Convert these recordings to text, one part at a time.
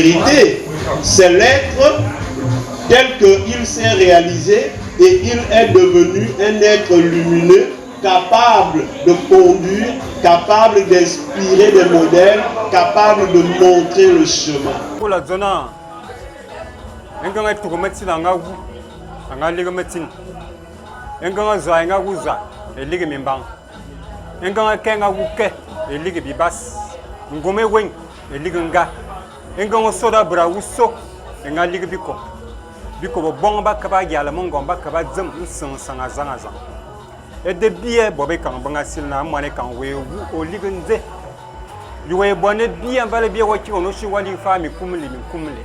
vérité, c'est l'être tel qu'il s'est réalisé et il est devenu un être lumineux, capable de conduire, capable d'inspirer des modèles, capable de montrer le chemin. Pour la zone, un gars est pour mettre dans un ligue médecine. Un gars est un gouza, et ligue mimbang. Un gars est un gouke, et ligue bibas. Un gomme wing, et ligue nga. Un gars soda braousso, et un ligue bico. Bico bon bakaba yalamon gomba kaba zem, sans azan. Et de billets, Bobé Kambanga Silna, Mane Kanwe, ou Ligunze. You were born at B and Valley Biawaki on Oshiwali Farm, Kumuli, Kumuli.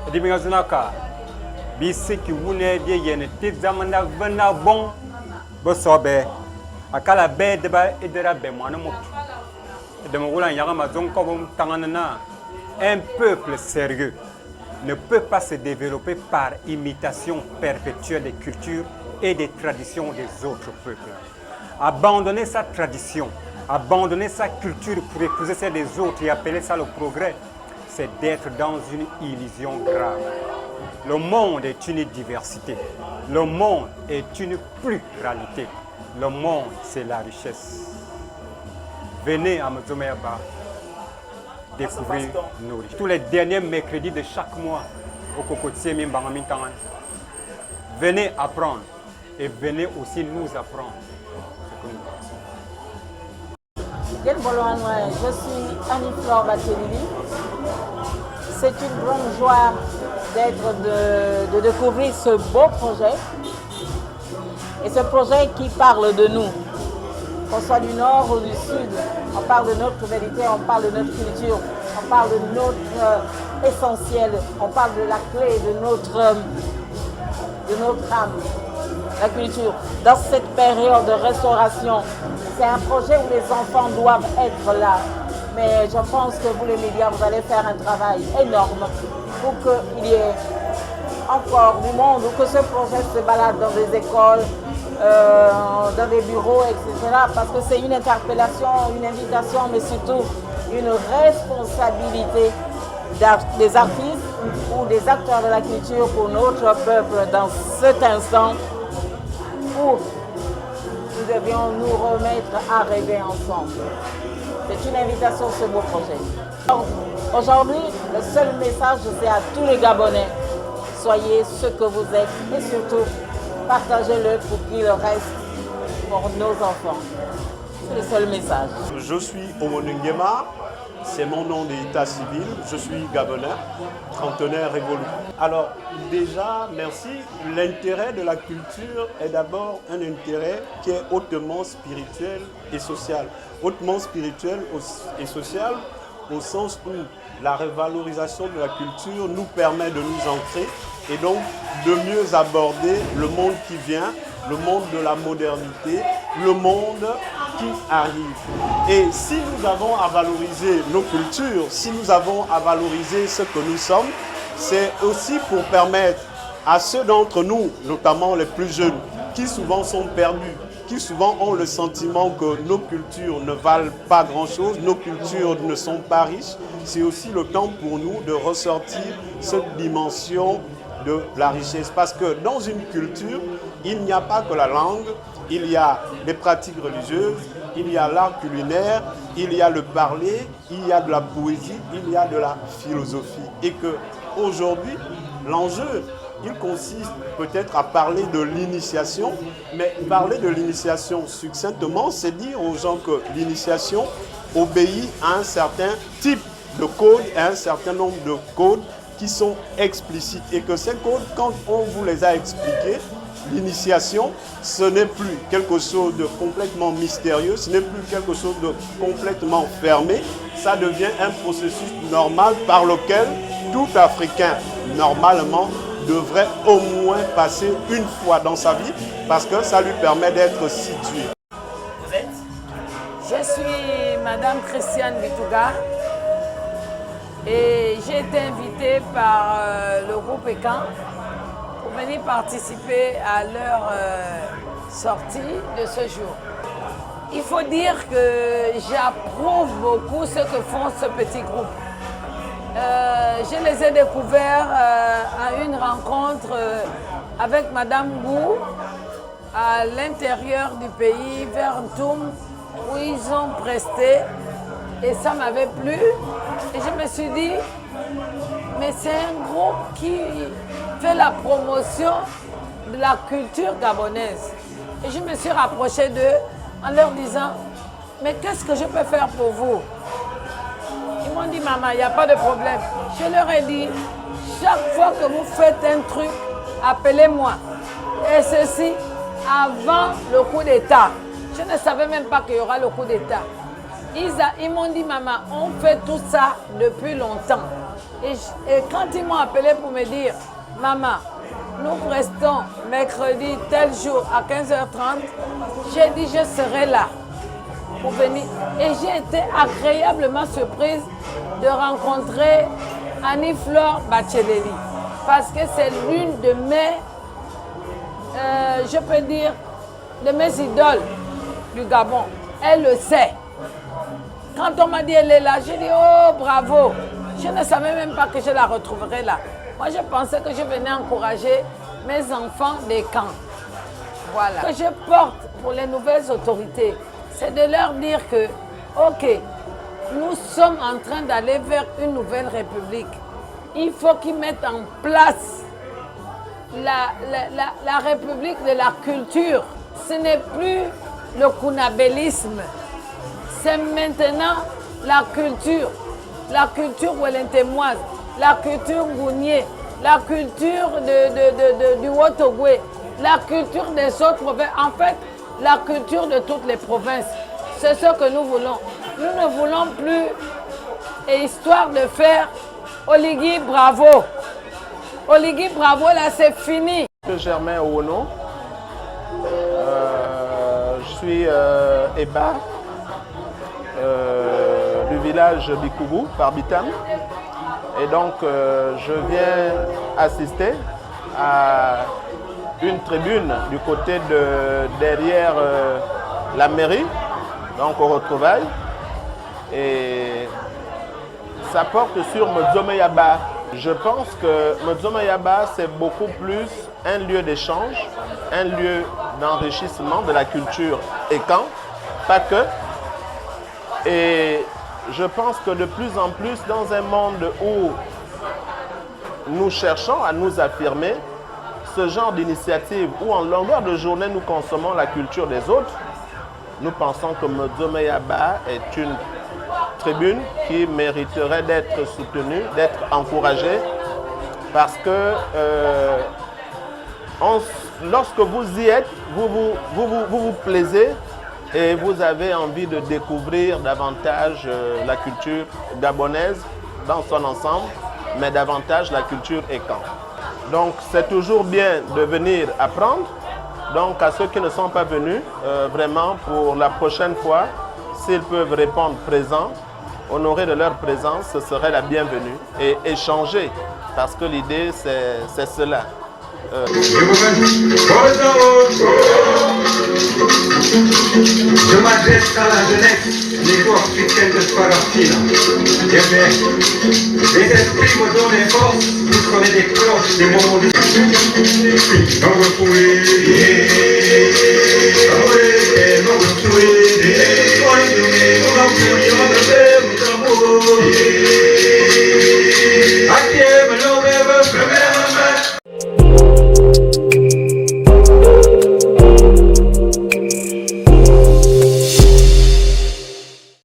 Et de Bingazunaka. Be sick, you wouldn't be a Tizamana Vena Bon, Bossobe. A calabe de ba Edera Bemanamok. Et de Moula Yaramazon Kobom Tanganana. Un peuple sérieux ne peut pas se développer par imitation perpétuelle des cultures et des traditions des autres peuples. Abandonner sa tradition, abandonner sa culture pour épouser celle des autres et appeler ça le progrès, c'est d'être dans une illusion grave. Le monde est une diversité, le monde est une pluralité, le monde c'est la richesse. Venez à Mzoméaba découvrir nos richesses. Tous les derniers mercredis de chaque mois au Cocotier Mimbangamintangan. Venez apprendre. Et venez aussi nous apprendre ce que nous faisons. Je suis Annie-Flore Batelili. C'est une grande joie de découvrir ce beau projet. Et ce projet qui parle de nous, qu'on soit du nord ou du sud, on parle de notre vérité, on parle de notre culture, on parle de notre essentiel, on parle de la clé de notre âme. La culture. Dans cette période de restauration, c'est un projet où les enfants doivent être là. Mais je pense que vous, les médias, vous allez faire un travail énorme pour qu'il y ait encore du monde, ou que ce projet se balade dans des écoles, dans des bureaux, etc. Parce que c'est une interpellation, une invitation, mais surtout une responsabilité des artistes ou des acteurs de la culture pour notre peuple dans cet instant où nous devions nous remettre à rêver ensemble. C'est une invitation, ce beau projet. Aujourd'hui, le seul message, c'est à tous les Gabonais. Soyez ce que vous êtes et surtout, partagez-le pour qu'il reste pour nos enfants. C'est le seul message. Je suis Omonungema, c'est mon nom d'état civil, je suis Gabonais, trentenaire révolu. Alors déjà, merci. L'intérêt de la culture est d'abord un intérêt qui est hautement spirituel et social. Hautement spirituel et social au sens où la revalorisation de la culture nous permet de nous ancrer et donc de mieux aborder le monde qui vient, le monde de la modernité, le monde qui arrive. Et si nous avons à valoriser nos cultures, si nous avons à valoriser ce que nous sommes, c'est aussi pour permettre à ceux d'entre nous, notamment les plus jeunes, qui souvent sont perdus, qui souvent ont le sentiment que nos cultures ne valent pas grand-chose, nos cultures ne sont pas riches, c'est aussi le temps pour nous de ressortir cette dimension de la richesse. Parce que dans une culture, il n'y a pas que la langue, il y a les pratiques religieuses, il y a l'art culinaire, il y a le parler, il y a de la poésie, il y a de la philosophie. Et qu'aujourd'hui, l'enjeu, il consiste peut-être à parler de l'initiation, mais parler de l'initiation succinctement, c'est dire aux gens que l'initiation obéit à un certain type de code, à un certain nombre de codes qui sont explicites. Et que ces codes, quand on vous les a expliqués, l'initiation, ce n'est plus quelque chose de complètement mystérieux, ce n'est plus quelque chose de complètement fermé, ça devient un processus normal par lequel tout Africain, normalement, devrait au moins passer une fois dans sa vie parce que ça lui permet d'être situé. Vous êtes? Je suis Madame Christiane Bitouga et j'ai été invitée par le groupe ECAN pour venir participer à leur sortie de ce jour. Il faut dire que j'approuve beaucoup ce que font ce petit groupe. Je les ai découverts à une rencontre avec Madame Gou à l'intérieur du pays, vers Ntoum, où ils ont presté et ça m'avait plu. Et je me suis dit, mais c'est un groupe qui fait la promotion de la culture gabonaise. Et je me suis rapprochée d'eux en leur disant, mais qu'est-ce que je peux faire pour vous? Ils m'ont dit, maman, il n'y a pas de problème. Je leur ai dit, chaque fois que vous faites un truc, appelez-moi. Et ceci, avant le coup d'État. Je ne savais même pas qu'il y aura le coup d'État. Ils m'ont dit, maman, on fait tout ça depuis longtemps. Et quand ils m'ont appelé pour me dire, maman, nous restons mercredi tel jour à 15h30, j'ai dit, je serai là pour venir. Et j'ai été agréablement surprise de rencontrer Annie-Flore Bacheleli. Parce que c'est l'une de mes, je peux dire, de mes idoles du Gabon. Elle le sait. Quand on m'a dit elle est là, j'ai dit oh bravo. Je ne savais même pas que je la retrouverais là. Moi je pensais que je venais encourager mes enfants des camps. Voilà. Ce que je porte pour les nouvelles autorités, c'est de leur dire que, ok, nous sommes en train d'aller vers une nouvelle république. Il faut qu'ils mettent en place la république de la culture. Ce n'est plus le kunabélisme. C'est maintenant la culture wellentémoise, la culture gounier, la culture du Wotogwe, la culture des autres provinces. En fait, la culture de toutes les provinces. C'est ce que nous voulons. Nous ne voulons plus, et histoire de faire Oligui Bravo. Oligui Bravo, là, c'est fini. Germain Ouono. Je suis Eba du village Bikougou, par Bitam. Et donc, je viens assister à une tribune du côté de derrière la mairie, donc au retrouvailles. Et ça porte sur Modzomeyaba. Je pense que Modzomeyaba, c'est beaucoup plus un lieu d'échange, un lieu d'enrichissement de la culture et quand, pas que. Et je pense que de plus en plus, dans un monde où nous cherchons à nous affirmer, ce genre d'initiative où en longueur de journée nous consommons la culture des autres, nous pensons que Modzomeyaba est une tribune qui mériterait d'être soutenue, d'être encouragée, parce que lorsque vous y êtes, vous plaisez et vous avez envie de découvrir davantage la culture gabonaise dans son ensemble, mais davantage la culture écan. Donc c'est toujours bien de venir apprendre. Donc à ceux qui ne sont pas venus, vraiment pour la prochaine fois, s'ils peuvent répondre présents, honorer de leur présence, ce serait la bienvenue. Et échanger, parce que l'idée c'est cela. Je m'adresse à la jeunesse, niveau africaine de Sparafina. Les esprits me donnent des forces, vous connaissez des cloches, des moments de...